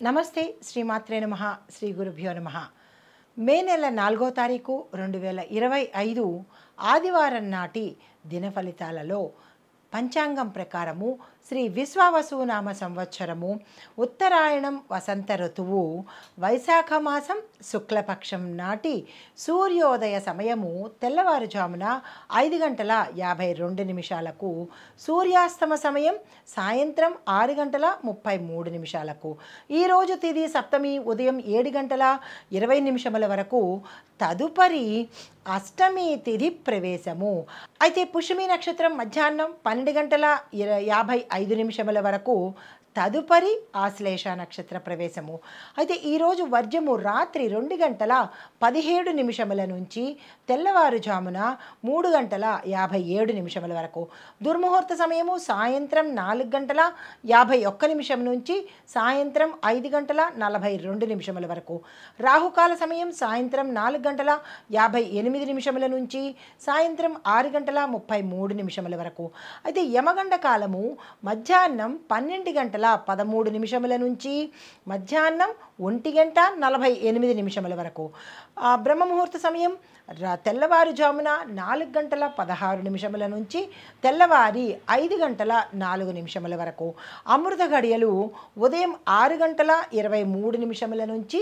నమస్తే శ్రీమాత్రే నమః శ్రీ గురుభ్యో నమః. మే నెల 4వ తారీఖు 2025 ఆదివారం నాటి దిన ఫలితాలలో పంచాంగం ప్రకారము శ్రీ విశ్వావసునామ సంవత్సరము ఉత్తరాయణం వసంత ఋతువు వైశాఖ మాసం శుక్లపక్షం నాటి సూర్యోదయ సమయము తెల్లవారుజామున 5:52 సూర్యాస్తమ సమయం సాయంత్రం 6:33. ఈరోజు తిది సప్తమి ఉదయం 7:20 వరకు. తదుపరి అష్టమి తిథి ప్రవేశము. అయితే పుష్యమి నక్షత్రం మధ్యాహ్నం 12:55 వరకు. తదుపరి ఆశ్లేష నక్షత్ర ప్రవేశము. అయితే ఈరోజు వర్జము రాత్రి 2:17 నుంచి తెల్లవారుజామున 3:57 వరకు. దుర్ముహూర్త సమయము సాయంత్రం 4:51 నుంచి సాయంత్రం 5:42 వరకు. రాహుకాల సమయం సాయంత్రం 4:58 నుంచి సాయంత్రం 6:33 వరకు. అయితే యమగండ కాలము మధ్యాహ్నం 12:13 నుంచి మధ్యాహ్నం 1:48 వరకు. బ్రహ్మముహూర్త సమయం తెల్లవారుజామున 4:16 నుంచి తెల్లవారి 5:04 వరకు. అమృత గడియలు ఉదయం 6:23 నుంచి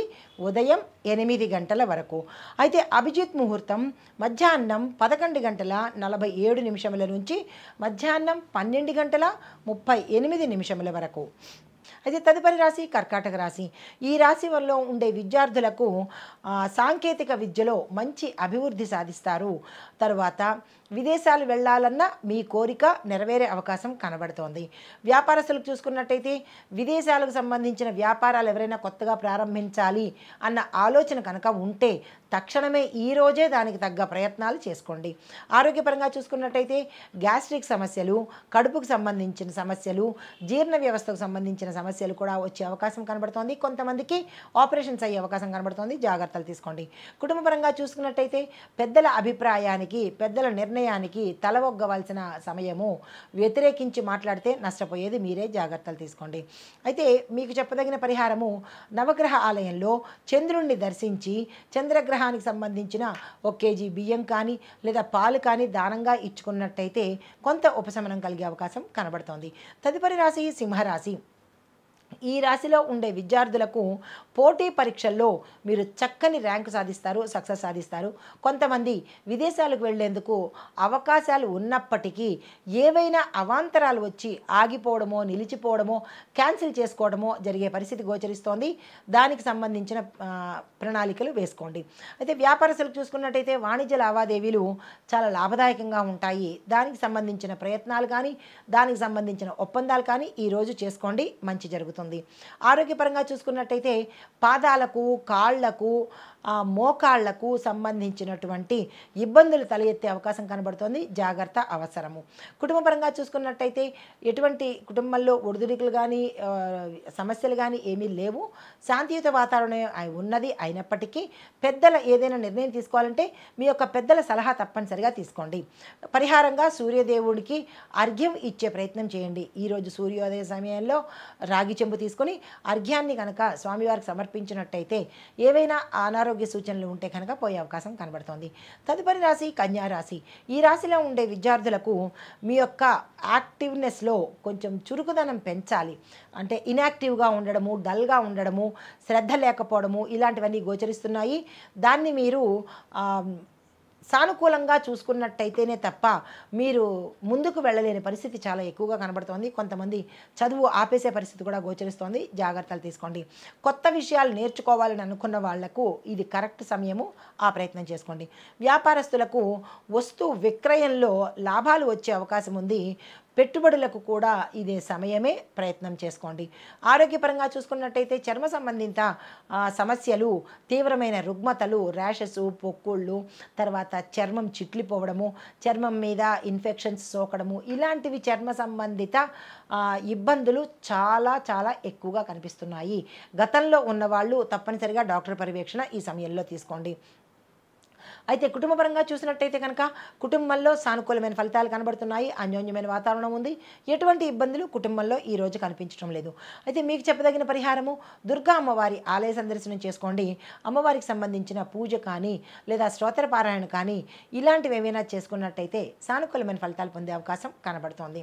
ఉదయం 8 గంటల వరకు. అయితే అభిజిత్ ముహూర్తం మధ్యాహ్నం 11:47 నుంచి మధ్యాహ్నం 12:38 వరకు. అయితే తదుపరి రాశి కర్కాటక రాశి. ఈ రాశి వల్ల ఉండే విద్యార్థులకు సాంకేతిక విద్యలో మంచి అభివృద్ధి సాధిస్తారు. తరువాత విదేశాలు వెళ్ళాలన్న మీ కోరిక నెరవేరే అవకాశం కనబడుతోంది. వ్యాపారస్తులకు చూసుకున్నట్టయితే విదేశాలకు సంబంధించిన వ్యాపారాలు ఎవరైనా కొత్తగా ప్రారంభించాలి అన్న ఆలోచన కనుక ఉంటే తక్షణమే ఈరోజే దానికి తగ్గ ప్రయత్నాలు చేసుకోండి. ఆరోగ్యపరంగా చూసుకున్నట్టయితే గ్యాస్ట్రిక్ సమస్యలు, కడుపుకు సంబంధించిన సమస్యలు, జీర్ణ వ్యవస్థకు సంబంధించిన సమస్యలు కూడా వచ్చే అవకాశం కనబడుతోంది. కొంతమందికి ఆపరేషన్స్ అయ్యే అవకాశం కనబడుతోంది. జాగ్రత్తలు తీసుకోండి. కుటుంబపరంగా చూసుకున్నట్టయితే పెద్దల అభిప్రాయానికి, పెద్దల నిర్ణయానికి తలవొగ్గవలసిన సమయము. వ్యతిరేకించి మాట్లాడితే నష్టపోయేది మీరే. జాగ్రత్తలు తీసుకోండి. అయితే మీకు చెప్పదగిన పరిహారము, నవగ్రహ ఆలయంలో చంద్రుణ్ణి దర్శించి చంద్రగ్రహానికి సంబంధించిన 1 కేజీ బియ్యం కానీ లేదా పాలు కానీ దానంగా ఇచ్చుకున్నట్టయితే కొంత ఉపశమనం కలిగే అవకాశం కనబడుతోంది. తదుపరి రాశి సింహరాశి. ఈ రాశిలో ఉండే విద్యార్థులకు పోటీ పరీక్షల్లో మీరు చక్కని ర్యాంకు సాధిస్తారు, సక్సెస్ సాధిస్తారు. కొంతమంది విదేశాలకు వెళ్లేందుకు అవకాశాలు ఉన్నప్పటికీ ఏవైనా అవాంతరాలు వచ్చి ఆగిపోవడమో, నిలిచిపోవడమో, క్యాన్సిల్ చేసుకోవడమో జరిగే పరిస్థితి గోచరిస్తోంది. దానికి సంబంధించిన ప్రణాళికలు వేసుకోండి. అయితే వ్యాపారస్తులకు చూసుకున్నట్టయితే వాణిజ్య లావాదేవీలు చాలా లాభదాయకంగా ఉంటాయి. దానికి సంబంధించిన ప్రయత్నాలు కానీ, దానికి సంబంధించిన ఒప్పందాలు కానీ ఈరోజు చేసుకోండి, మంచి జరుగుతుంది. ఆరోగ్యపరంగా చూసుకున్నట్టయితే పాదాలకు, కాళ్లకు, మోకాళ్లకు సంబంధించినటువంటి ఇబ్బందులు తలెత్తే అవకాశం కనబడుతోంది. జాగ్రత్త అవసరము. కుటుంబపరంగా చూసుకున్నట్టయితే ఎటువంటి కుటుంబంలో ఒడిదుడుకులు కానీ సమస్యలు కానీ ఏమీ లేవు. శాంతియుత వాతావరణం ఉన్నది. అయినప్పటికీ పెద్దల ఏదైనా నిర్ణయం తీసుకోవాలంటే మీ యొక్క పెద్దల సలహా తప్పనిసరిగా తీసుకోండి. పరిహారంగా సూర్యదేవుడికి అర్ఘ్యం ఇచ్చే ప్రయత్నం చేయండి. ఈరోజు సూర్యోదయ సమయంలో రాగి చెంబు తీసుకొని అర్ఘ్యాన్ని కనుక స్వామివారికి సమర్పించినట్టయితే ఏవైనా అనారోగ్య సూచనలు ఉంటే కనుక పోయే అవకాశం కనబడుతోంది. తదుపరి రాశి కన్యా రాశి. ఈ రాశిలో ఉండే విద్యార్థులకు మీ యొక్క యాక్టివ్నెస్లో కొంచెం చురుకుదనం పెంచాలి. అంటే ఇన్యాక్టివ్గా ఉండడము, డల్గా ఉండడము, శ్రద్ధ లేకపోవడము ఇలాంటివన్నీ గోచరిస్తున్నాయి. దాన్ని మీరు సానుకూలంగా చూసుకున్నట్టయితేనే తప్ప మీరు ముందుకు వెళ్ళలేని పరిస్థితి చాలా ఎక్కువగా కనబడుతోంది. కొంతమంది చదువు ఆపేసే పరిస్థితి కూడా గోచరిస్తోంది. జాగ్రత్తలు తీసుకోండి. కొత్త విషయాలు నేర్చుకోవాలని అనుకున్న వాళ్లకు ఇది కరెక్ట్ సమయము. ఆ ప్రయత్నం చేసుకోండి. వ్యాపారస్తులకు వస్తు విక్రయంలో లాభాలు వచ్చే అవకాశం ఉంది. పెట్టుబడులకు కూడా ఇదే సమయమే. ప్రయత్నం చేసుకోండి. ఆరోగ్యపరంగా చూసుకున్నట్టయితే చర్మ సంబంధిత సమస్యలు, తీవ్రమైన రుగ్మతలు, ర్యాషెస్, పొక్కుళ్ళు, తర్వాత చర్మం చిట్లిపోవడము, చర్మం మీద ఇన్ఫెక్షన్స్ సోకడము ఇలాంటివి చర్మ సంబంధిత ఇబ్బందులు చాలా చాలా ఎక్కువగా కనిపిస్తున్నాయి. గతంలో ఉన్నవాళ్ళు తప్పనిసరిగా డాక్టర్ పర్యవేక్షణ ఈ సమయంలో తీసుకోండి. అయితే కుటుంబపరంగా చూసినట్టయితే కనుక కుటుంబంలో సానుకూలమైన ఫలితాలు కనబడుతున్నాయి. అన్యోన్యమైన వాతావరణం ఉంది. ఎటువంటి ఇబ్బందులు కుటుంబంలో ఈ రోజు కనిపించడం లేదు. అయితే మీకు చెప్పదగిన పరిహారము దుర్గా అమ్మవారి ఆలయ సందర్శనం చేసుకోండి. అమ్మవారికి సంబంధించిన పూజ కానీ లేదా స్తోత్ర పారాయణ కానీ ఇలాంటివి ఏమైనా చేసుకున్నట్టయితే సానుకూలమైన ఫలితాలు పొందే అవకాశం కనబడుతోంది.